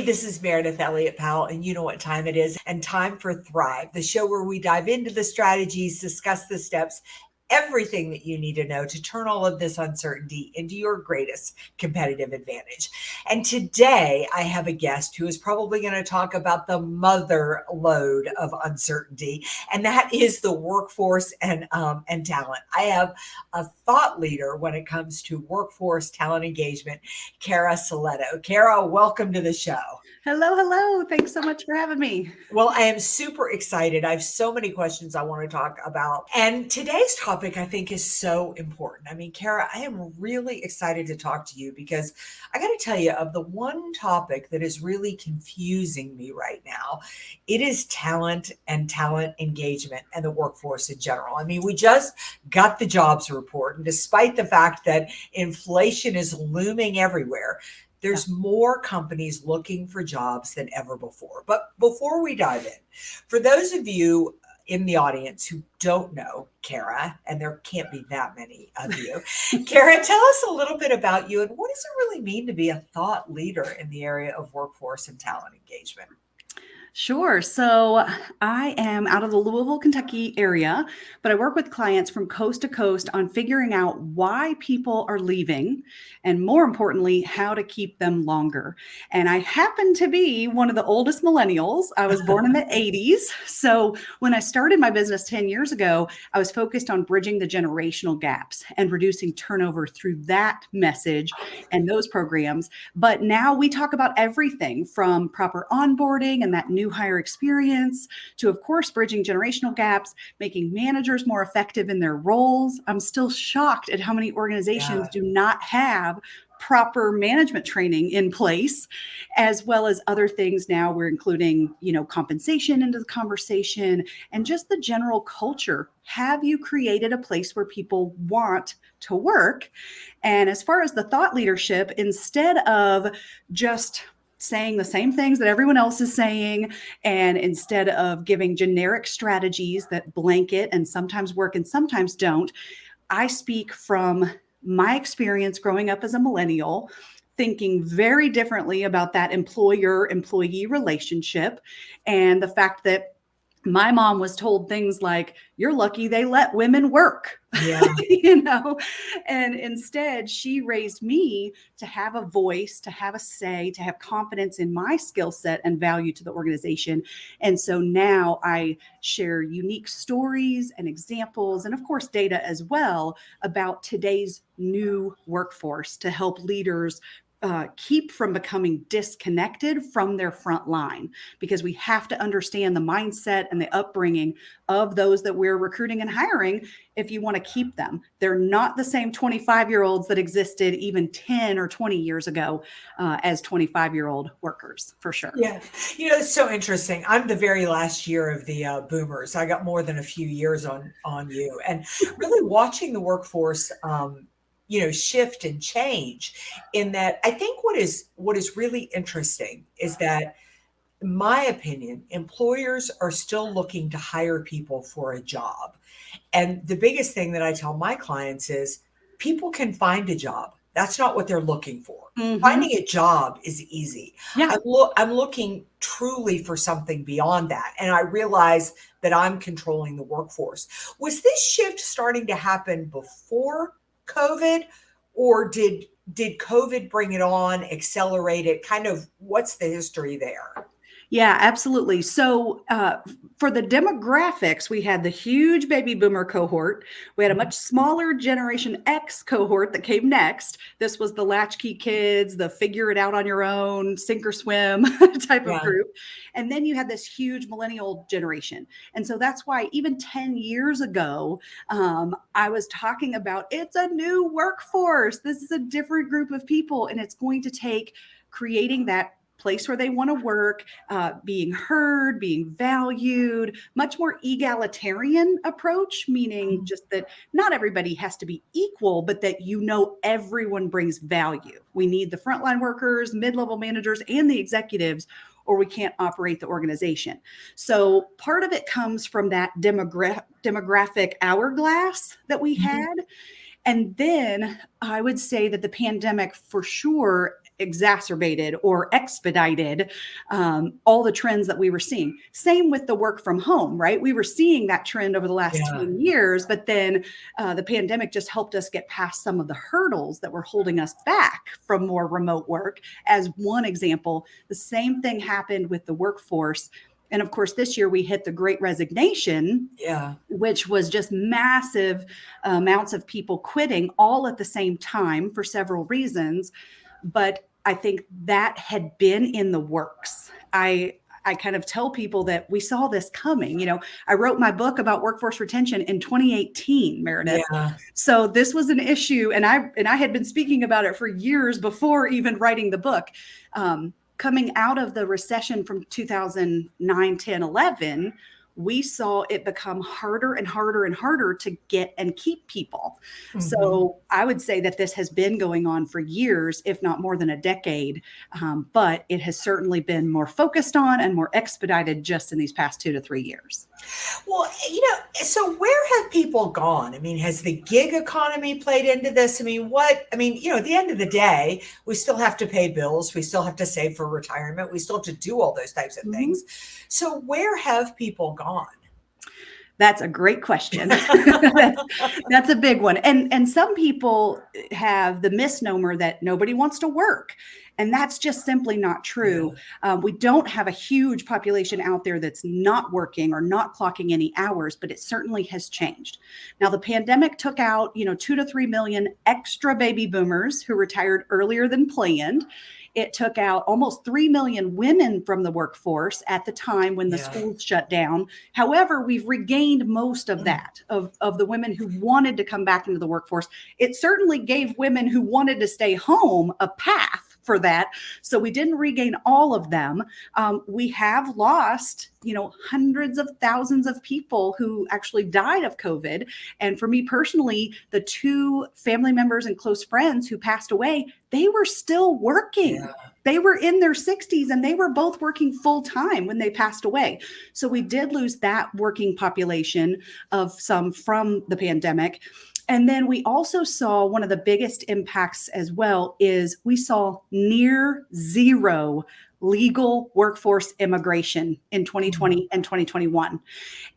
this is Meredith Elliott Powell, and you know what time it is, and time for Thrive, the show where we dive into the strategies, discuss the steps, everything that you need to know to turn all of this uncertainty into your greatest competitive advantage. And today I have a guest who is probably going to talk about the mother load of uncertainty, and that is the workforce and talent. I have a thought leader when it comes to workforce talent engagement, Cara Silletto. Cara, welcome to the show. Hello, hello. Thanks so much for having me. Well, I am super excited. I have so many questions I want to talk about. And today's topic, I think, is so important. I mean, Cara, I am really excited to talk to you because I got to tell you, of the one topic that is really confusing me right now, it is talent and talent engagement and the workforce in general. I mean, we just got the jobs report, and despite the fact that inflation is looming everywhere, there's more companies looking for jobs than ever before. But before we dive in, for those of you in the audience who don't know Cara, and there can't be that many of you, Cara, tell us a little bit about you and what does it really mean to be a thought leader in the area of workforce and talent engagement? Sure. So I am out of the Louisville, Kentucky area, but I work with clients from coast to coast on figuring out why people are leaving and, more importantly, how to keep them longer. And I happen to be one of the oldest millennials. I was born in the 80s. So when I started my business 10 years ago, I was focused on bridging the generational gaps and reducing turnover through that message and those programs. But now we talk about everything from proper onboarding and that new hire experience to, of course, bridging generational gaps, making managers more effective in their roles. I'm still shocked at how many organizations do not have proper management training in place, as well as other things. Now we're including, compensation into the conversation and just the general culture. Have you created a place where people want to work? And as far as the thought leadership, instead of just saying the same things that everyone else is saying, and instead of giving generic strategies that blanket and sometimes work and sometimes don't, I speak from my experience growing up as a millennial, thinking very differently about that employer-employee relationship, and the fact that my mom was told things like, "You're lucky they let women work." Yeah. And instead she raised me to have a voice, to have a say, to have confidence in my skill set and value to the organization. And so now I share unique stories and examples, and of course data as well, about today's new workforce to help leaders keep from becoming disconnected from their front line, because we have to understand the mindset and the upbringing of those that we're recruiting and hiring if you want to keep them. They're not the same 25-year-olds that existed even 10 or 20 years ago as 25-year-old workers, for sure. Yeah. It's so interesting. I'm the very last year of the boomers. I got more than a few years on you. And really watching the workforce shift and change, in that I think what is really interesting is that, in my opinion, employers are still looking to hire people for a job. And the biggest thing that I tell my clients is people can find a job. That's not what they're looking for. Mm-hmm. Finding a job is easy. Yeah. I'm looking truly for something beyond that. And I realize that I'm controlling the workforce. Was this shift starting to happen before COVID, or did COVID bring it on, accelerate it? Kind of, what's the history there? Yeah, absolutely. So for the demographics, we had the huge baby boomer cohort. We had a much smaller Generation X cohort that came next. This was the latchkey kids, the figure it out on your own, sink or swim type of group. And then you had this huge millennial generation. And so that's why even 10 years ago, I was talking about, it's a new workforce. This is a different group of people, and it's going to take creating that place where they want to work, being heard, being valued, much more egalitarian approach, meaning just that not everybody has to be equal, but that everyone brings value. We need the frontline workers, mid-level managers, and the executives, or we can't operate the organization. So part of it comes from that demographic hourglass that we had. And then I would say that the pandemic for sure exacerbated or expedited all the trends that we were seeing. Same with the work from home, right? We were seeing that trend over the last Yeah. 10 years, but then the pandemic just helped us get past some of the hurdles that were holding us back from more remote work. As one example, the same thing happened with the workforce. And of course, this year we hit the Great Resignation, Yeah. which was just massive amounts of people quitting all at the same time for several reasons. But I think that had been in the works. I kind of tell people that we saw this coming. You know, I wrote my book about workforce retention in 2018, Meredith. Yeah. So this was an issue, and I had been speaking about it for years before even writing the book. Coming out of the recession from 2009, 10, 11, we saw it become harder and harder and harder to get and keep people. So I would say that this has been going on for years, if not more than a decade, but it has certainly been more focused on and more expedited just in these past 2 to 3 years. Well, so where have people gone? I mean, has the gig economy played into this? At the end of the day, we still have to pay bills. We still have to save for retirement. We still have to do all those types of things. So where have people gone? That's a great question. That's a big one. And some people have the misnomer that nobody wants to work. And that's just simply not true. We don't have a huge population out there that's not working or not clocking any hours, but it certainly has changed. Now, the pandemic took out, 2 to 3 million extra baby boomers who retired earlier than planned. It took out almost 3 million women from the workforce at the time when the schools shut down. However, we've regained most of that, of the women who wanted to come back into the workforce. It certainly gave women who wanted to stay home a path for that. So we didn't regain all of them. We have lost, hundreds of thousands of people who actually died of COVID. And for me personally, the 2 family members and close friends who passed away, they were still working. Yeah. They were in their 60s and they were both working full time when they passed away. So we did lose that working population of some from the pandemic. And then we also saw one of the biggest impacts as well is we saw near zero legal workforce immigration in 2020 and 2021.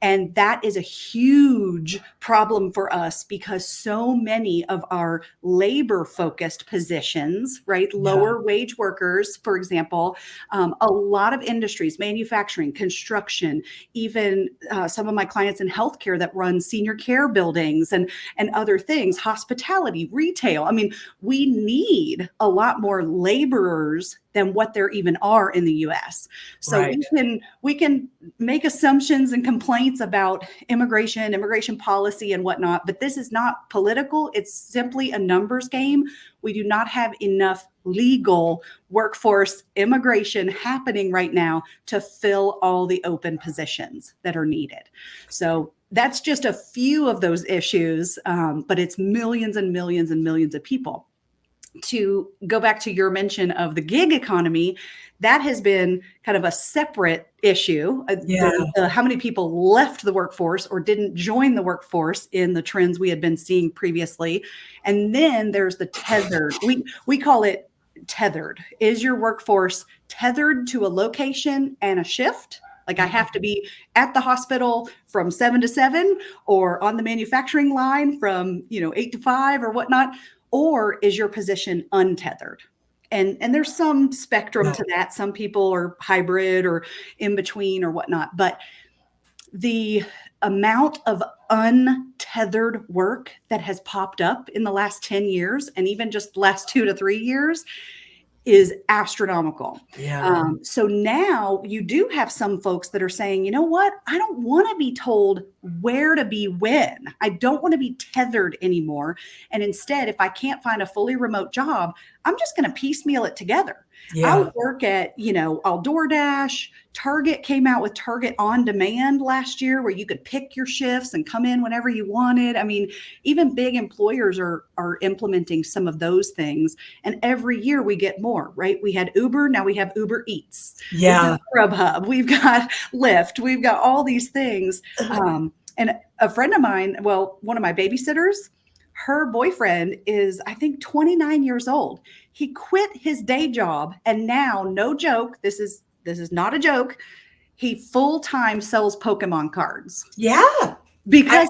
And that is a huge problem for us because so many of our labor focused positions, right? Lower wage workers, for example, a lot of industries, manufacturing, construction, even some of my clients in healthcare that run senior care buildings and other things, hospitality, retail. I mean, we need a lot more laborers than what there even are in the US. So we can make assumptions and complaints about immigration policy and whatnot, but this is not political. It's simply a numbers game. We do not have enough legal workforce immigration happening right now to fill all the open positions that are needed. So that's just a few of those issues, but it's millions and millions and millions of people. To go back to your mention of the gig economy, that has been kind of a separate issue. How many people left the workforce or didn't join the workforce in the trends we had been seeing previously. And then there's the tethered. We call it tethered. Is your workforce tethered to a location and a shift? Like I have to be at the hospital from 7 to 7 or on the manufacturing line from 8 to 5 or whatnot. Or is your position untethered? And there's some spectrum to that. Some people are hybrid or in between or whatnot. But the amount of untethered work that has popped up in the last 10 years and even just the last 2 to 3 years is astronomical. So now you do have some folks that are saying, you know what? I don't want to be told where to be when. I don't want to be tethered anymore. And instead, if I can't find a fully remote job, I'm just going to piecemeal it together. I'll work at, I'll DoorDash. Target came out with Target On Demand last year where you could pick your shifts and come in whenever you wanted. I mean, even big employers are implementing some of those things. And every year we get more, right? We had Uber, now we have Uber Eats. We've got Grubhub, we've got Lyft, we've got all these things. And a friend of mine, one of my babysitters, her boyfriend is, I think, 29 years old. He quit his day job and now, no joke, this is not a joke, he full-time sells Pokemon cards. Yeah. Because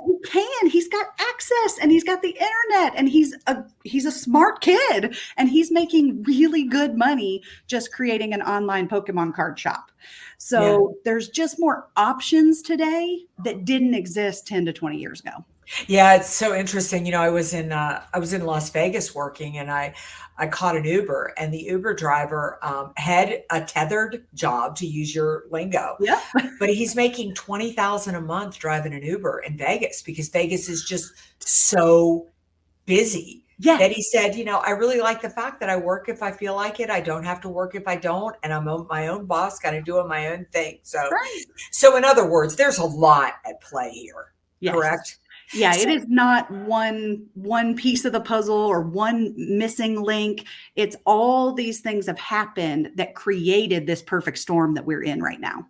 he's got access and he's got the internet and he's a smart kid and he's making really good money just creating an online Pokemon card shop. So there's just more options today that didn't exist 10 to 20 years ago. Yeah, it's so interesting. I was in Las Vegas working, and I caught an Uber, and the Uber driver had a tethered job, to use your lingo. Yeah. But he's making 20,000 a month driving an Uber in Vegas because Vegas is just so busy. Yes. That he said, I really like the fact that I work if I feel like it. I don't have to work if I don't, and I'm my own boss, kind of doing my own thing. Right. So in other words, there's a lot at play here. Yes. Correct? Yeah, it is not one piece of the puzzle or one missing link. It's all these things have happened that created this perfect storm that we're in right now.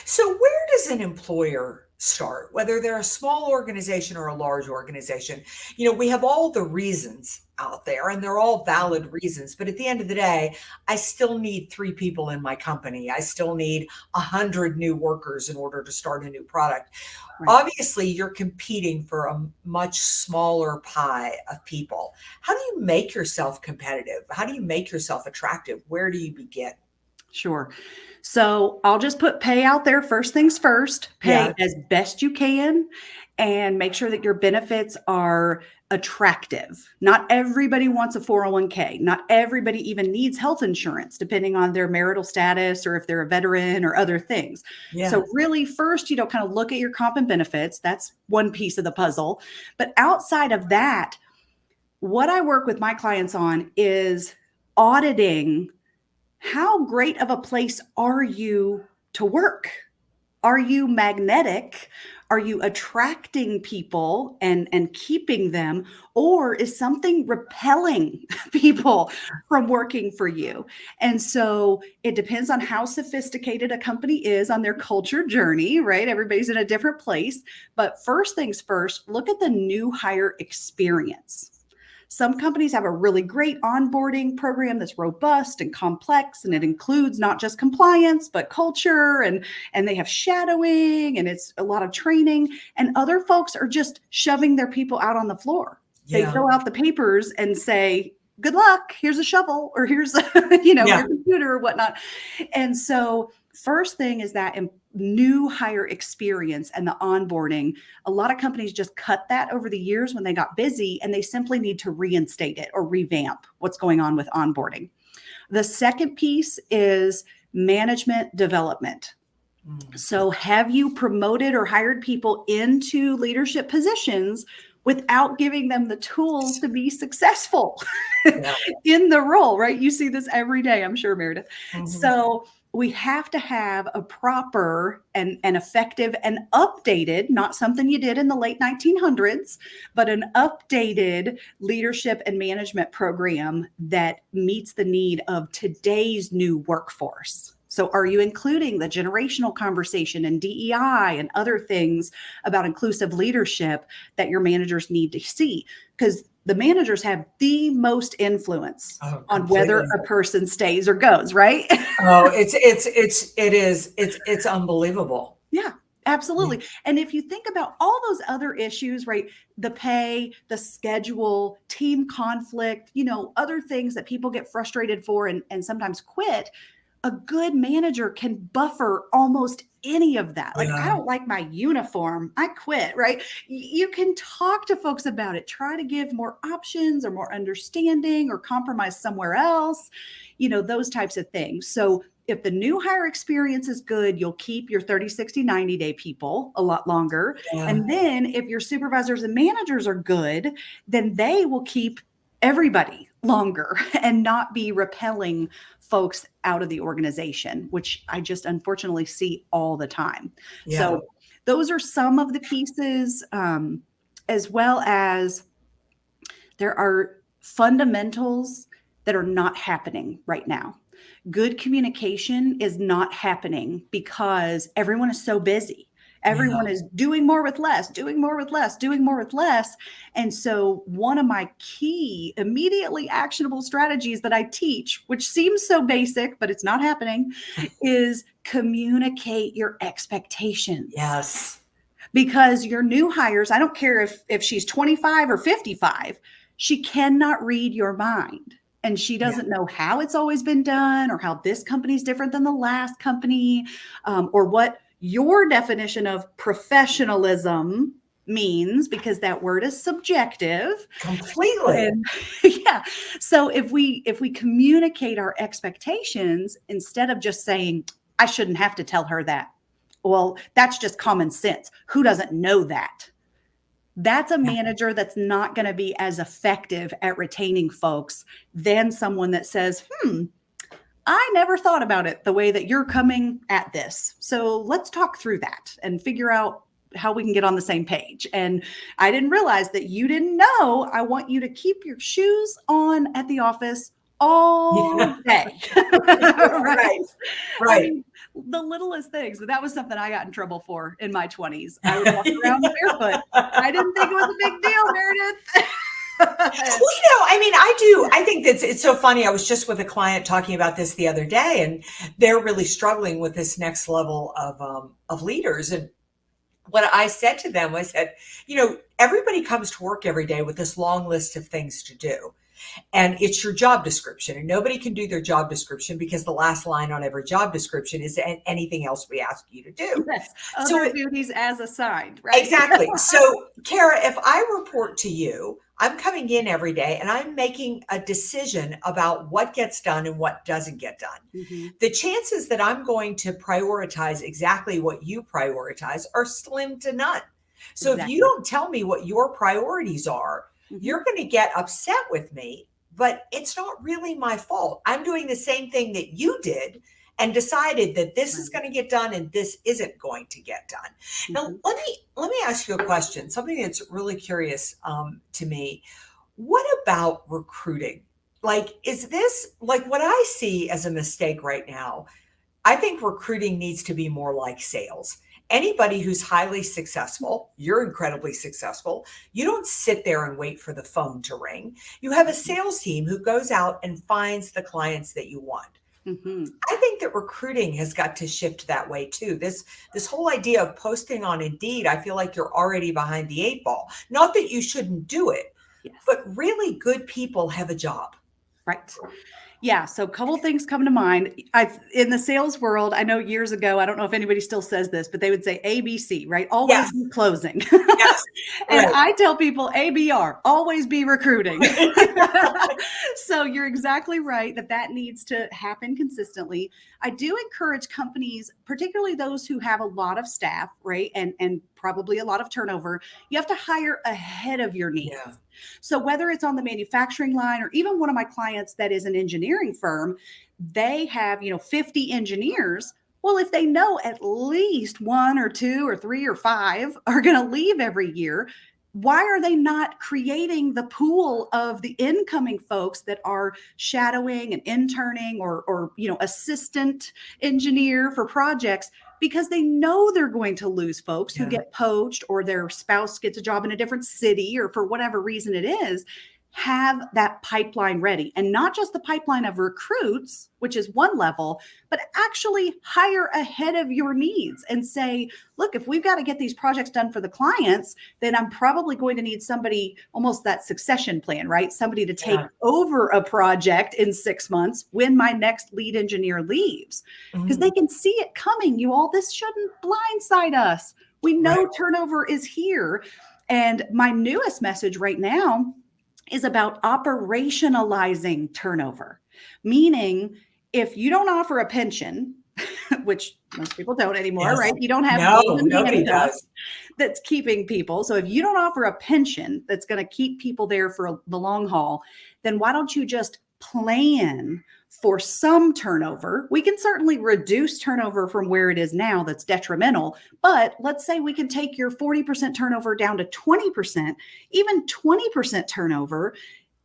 So where does an employer start, whether they're a small organization or a large organization? We have all the reasons out there, and they're all valid reasons. But at the end of the day, I still need 3 people in my company. I still need 100 new workers in order to start a new product. Right. Obviously, you're competing for a much smaller pie of people. How do you make yourself competitive? How do you make yourself attractive? Where do you begin? Sure. So I'll just put pay out there first things first, pay as best you can, and make sure that your benefits are attractive. Not everybody wants a 401k. Not everybody even needs health insurance, depending on their marital status or if they're a veteran or other things. Yeah. So really first, kind of look at your comp and benefits. That's one piece of the puzzle. But outside of that, what I work with my clients on is auditing. How great of a place are you to work? Are you magnetic? Are you attracting people and keeping them? Or is something repelling people from working for you? And so it depends on how sophisticated a company is on their culture journey, right? Everybody's in a different place. But first things first, look at the new hire experience. Some companies have a really great onboarding program that's robust and complex, and it includes not just compliance, but culture, and they have shadowing, and it's a lot of training. And other folks are just shoving their people out on the floor. Yeah. They fill out the papers and say, good luck, here's a shovel, or here's your computer or whatnot. And so first thing is that new hire experience and the onboarding. A lot of companies just cut that over the years when they got busy, and they simply need to reinstate it or revamp what's going on with onboarding. The second piece is management development. So have you promoted or hired people into leadership positions without giving them the tools to be successful in the role, right? You see this every day, I'm sure, Meridith. Mm-hmm. So we have to have a proper and effective and updated, not something you did in the late 1900s, but an updated leadership and management program that meets the need of today's new workforce. So are you including the generational conversation and DEI and other things about inclusive leadership that your managers need to see? Because the managers have the most influence on whether a person stays or goes, right? It's unbelievable. Yeah, absolutely. Yeah. And if you think about all those other issues, right? The pay, the schedule, team conflict, other things that people get frustrated for and sometimes quit. A good manager can buffer almost any of that. Like, I don't like my uniform, I quit, right? You can talk to folks about it, try to give more options or more understanding or compromise somewhere else, those types of things. So if the new hire experience is good, you'll keep your 30, 60, 90-day people a lot longer. Yeah. And then if your supervisors and managers are good, then they will keep everybody longer and not be repelling folks out of the organization, which I just unfortunately see all the time. Yeah. So those are some of the pieces, as well as there are fundamentals that are not happening right now. Good communication is not happening because everyone is so busy. Everyone is doing more with less, doing more with less, doing more with less. And so one of my key immediately actionable strategies that I teach, which seems so basic, but it's not happening, is communicate your expectations. Yes. Because your new hires, I don't care if she's 25 or 55, she cannot read your mind. And she doesn't know how it's always been done or how this company is different than the last company, or what your definition of professionalism means, because that word is subjective. Completely. And yeah. So if we communicate our expectations instead of just saying, I shouldn't have to tell her that. Well, that's just common sense. Who doesn't know that? That's a manager that's not going to be as effective at retaining folks than someone that says, I never thought about it the way that you're coming at this. So let's talk through that and figure out how we can get on the same page. And I didn't realize that you didn't know. I want you to keep your shoes on at the office all day. Right. I mean, the littlest things, but that was something I got in trouble for in my 20s. I would walk around barefoot. I didn't think it was a big deal, Meredith. Well, I mean, I think that it's so funny. I was just with a client talking about this the other day, and they're really struggling with this next level of leaders. And what I said to them, I said, everybody comes to work every day with this long list of things to do. And it's your job description, and nobody can do their job description because the last line on every job description is anything else we ask you to do. Yes. Other duties as assigned, right? Exactly. So, Cara, if I report to you, I'm coming in every day and I'm making a decision about what gets done and what doesn't get done. Mm-hmm. The chances that I'm going to prioritize exactly what you prioritize are slim to none. So if you don't tell me what your priorities are, you're going to get upset with me, but it's not really my fault. I'm doing the same thing that you did and decided that this is going to get done and this isn't going to get done. Now, let me ask you a question, something that's really curious to me. What about recruiting? Like, is this like what I see as a mistake right now? I think recruiting needs to be more like sales. Anybody who's highly successful, you're incredibly successful. You don't sit there and wait for the phone to ring. You have a sales team who goes out and finds the clients that you want. I think that recruiting has got to shift that way too. This whole idea of posting on Indeed, I feel like you're already behind the 8 ball. Not that you shouldn't do it, but really good people have a job. Right. Yeah. So a couple of things come to mind. In the sales world, I know years ago, I don't know if anybody still says this, but they would say ABC, right? Always be closing. Yes. And I tell people ABR, always be recruiting. So you're exactly right that needs to happen consistently. I do encourage companies, particularly those who have a lot of staff, right? And probably a lot of turnover, you have to hire ahead of your needs. Yeah. So whether it's on the manufacturing line or even one of my clients that is an engineering firm, they have, 50 engineers. Well, if they know at least 1 or 2 or 3 or 5 are going to leave every year, why are they not creating the pool of the incoming folks that are shadowing and interning or assistant engineer for projects? Because they know they're going to lose folks who get poached or their spouse gets a job in a different city or for whatever reason it is. Have that pipeline ready, and not just the pipeline of recruits, which is one level, but actually hire ahead of your needs and say, look, if we've got to get these projects done for the clients, then I'm probably going to need somebody, almost that succession plan, right? Somebody to take over a project in 6 months when my next lead engineer leaves, because they can see it coming. You all, this shouldn't blindside us. We know turnover is here. And my newest message right now is about operationalizing turnover, meaning if you don't offer a pension, which most people don't anymore, right? You don't have nobody does. That's keeping people. So if you don't offer a pension that's going to keep people there for the long haul, then why don't you just plan for some turnover? We can certainly reduce turnover from where it is now that's detrimental, but let's say we can take your 40% turnover down to 20%. Even 20% turnover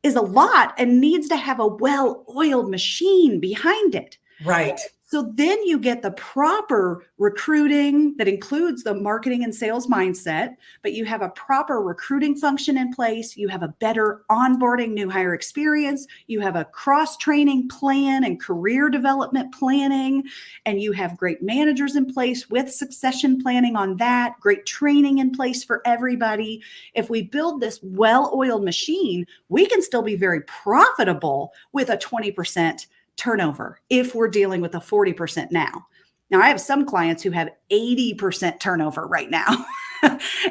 is a lot and needs to have a well-oiled machine behind it. Right. So then you get the proper recruiting that includes the marketing and sales mindset, but you have a proper recruiting function in place. You have a better onboarding new hire experience. You have a cross training plan and career development planning, and you have great managers in place with succession planning on that, great training in place for everybody. If we build this well-oiled machine, we can still be very profitable with a 20% turnover if we're dealing with a 40% now. Now, I have some clients who have 80% turnover right now.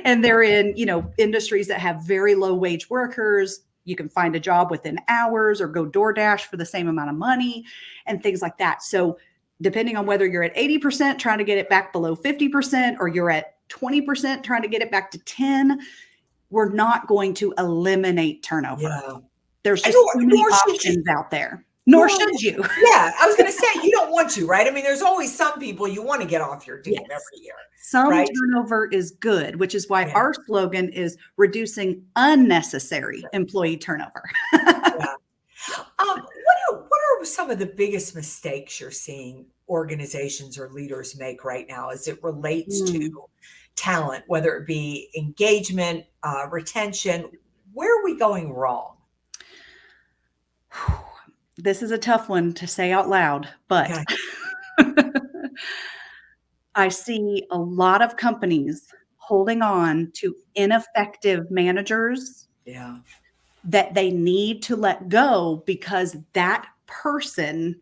And they're in, industries that have very low wage workers. You can find a job within hours or go DoorDash for the same amount of money and things like that. So depending on whether you're at 80% trying to get it back below 50%, or you're at 20% trying to get it back to 10, we're not going to eliminate turnover. Yeah. There's just too many options out there. Nor should you. Yeah, I was going to say, you don't want to, right? I mean, there's always some people you want to get off your team every year. Some right? Turnover is good, which is why our slogan is reducing unnecessary employee turnover. Yeah. What are some of the biggest mistakes you're seeing organizations or leaders make right now as it relates to talent, whether it be engagement, retention? Where are we going wrong? This is a tough one to say out loud, but I see a lot of companies holding on to ineffective managers that they need to let go because that person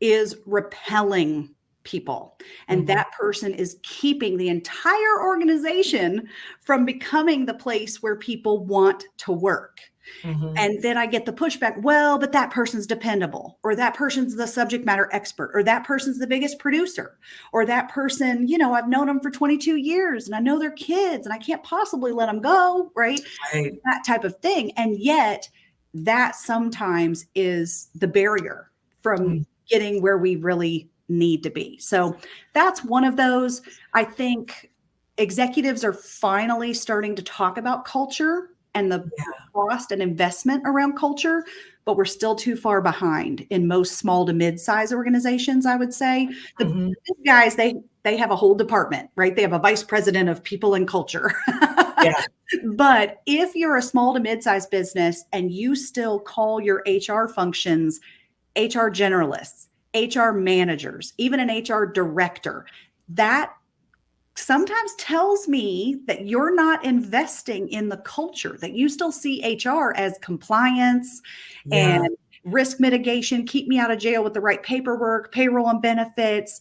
is repelling people. And that person is keeping the entire organization from becoming the place where people want to work. And then I get the pushback, well, but that person's dependable, or that person's the subject matter expert, or that person's the biggest producer, or that person, I've known them for 22 years and I know their kids and I can't possibly let them go, right? That type of thing. And yet that sometimes is the barrier from getting where we really need to be. So that's one of those. I think executives are finally starting to talk about culture and the cost and investment around culture, but we're still too far behind in most small to mid-size organizations, I would say. The big guys, they have a whole department, right? They have a vice president of people and culture. But if you're a small to mid-size business and you still call your HR functions HR generalists, HR managers, even an HR director, that sometimes tells me that you're not investing in the culture, that you still see HR as compliance and risk mitigation, keep me out of jail with the right paperwork, payroll and benefits.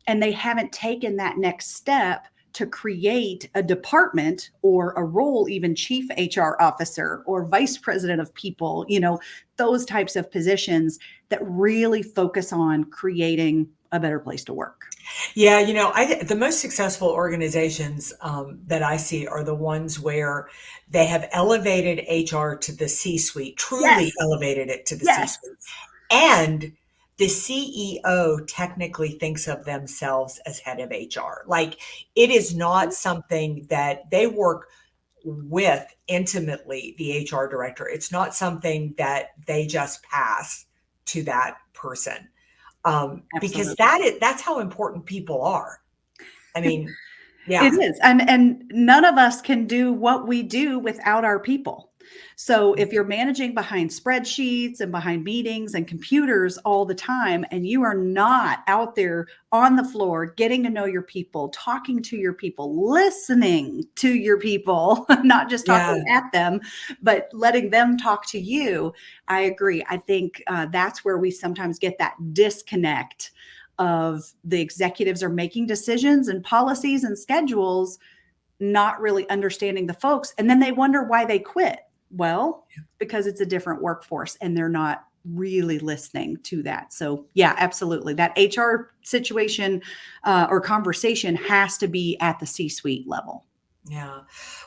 And they haven't taken that next step to create a department or a role, even chief HR officer or vice president of people, those types of positions that really focus on creating a better place to work. Yeah, the most successful organizations that I see are the ones where they have elevated HR to the C-suite, truly elevated it to the C-suite. And the CEO technically thinks of themselves as head of HR. Like, it is not something that they work with intimately, the HR director. It's not something that they just pass to that person. Because that's how important people are. I mean, it is. And none of us can do what we do without our people. So if you're managing behind spreadsheets and behind meetings and computers all the time, and you are not out there on the floor, getting to know your people, talking to your people, listening to your people, not just talking at them, but letting them talk to you, I agree. I think that's where we sometimes get that disconnect of the executives are making decisions and policies and schedules, not really understanding the folks. And then they wonder why they quit. Well, because it's a different workforce and they're not really listening to that. So yeah, absolutely. That HR situation or conversation has to be at the C-suite level. Yeah.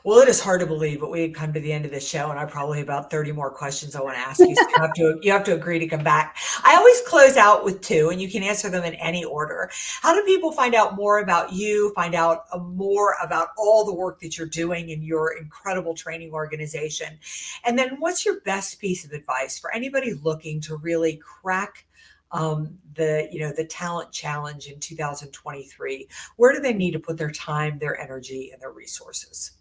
Well, it is hard to believe, but we had come to the end of the show and I probably have about 30 more questions I want to ask you. So you have to agree to come back. I always close out with 2 and you can answer them in any order. How do people find out more about you, find out more about all the work that you're doing in your incredible training organization? And then what's your best piece of advice for anybody looking to really crack the talent challenge in 2023? Where do they need to put their time, their energy, and their resources?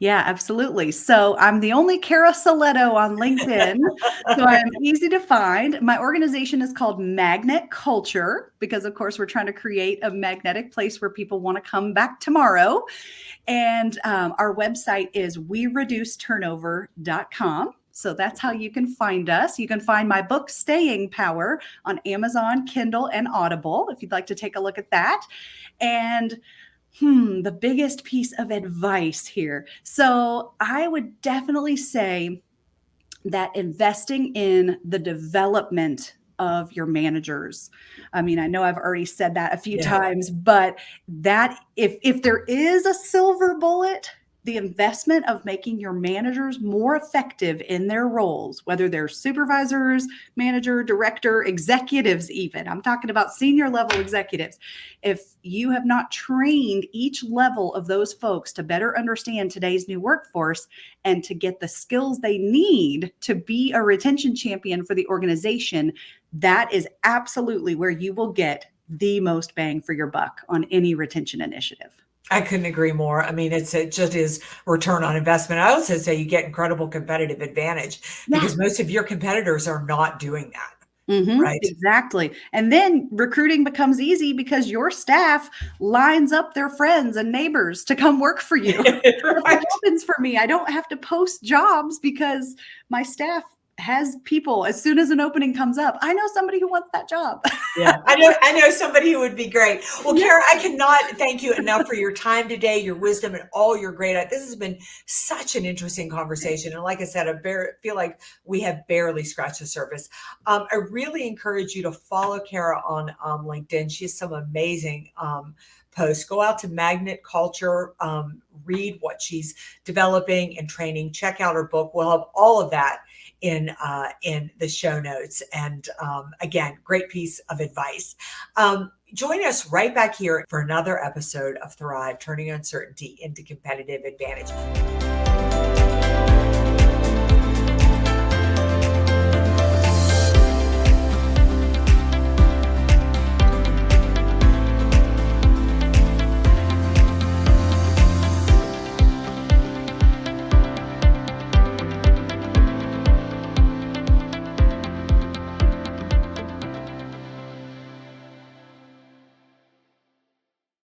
Yeah, absolutely. So I'm the only Cara Silletto on LinkedIn. So I'm easy to find. My organization is called Magnet Culture because, of course, we're trying to create a magnetic place where people want to come back tomorrow. And our website is wereduceturnover.com. So that's how you can find us. You can find my book, Staying Power, on Amazon, Kindle, and Audible, if you'd like to take a look at that. And the biggest piece of advice here. So I would definitely say that investing in the development of your managers. I mean, I know I've already said that a few Yeah. times, but that if there is a silver bullet, the investment of making your managers more effective in their roles, whether they're supervisors, manager, director, executives, even. I'm talking about senior level executives. If you have not trained each level of those folks to better understand today's new workforce and to get the skills they need to be a retention champion for the organization, that is absolutely where you will get the most bang for your buck on any retention initiative. I couldn't agree more. I mean, it just is return on investment. I also say you get incredible competitive advantage Yeah. because most of your competitors are not doing that, right? Exactly. And then recruiting becomes easy because your staff lines up their friends and neighbors to come work for you. That's what Right. happens for me. I don't have to post jobs because my staff has people. As soon as an opening comes up, I know somebody who wants that job. Yeah, I know somebody who would be great. Well, Yeah. Cara, I cannot thank you enough for your time today, your wisdom, and all your great. This has been such an interesting conversation, and like I said, feel like we have barely scratched the surface. I really encourage you to follow Cara on LinkedIn. She has some amazing posts. Go out to Magnet Culture, read what she's developing and training. Check out her book. We'll have all of that in the show notes. And again, great piece of advice. Join us right back here for another episode of Thrive, turning uncertainty into competitive advantage.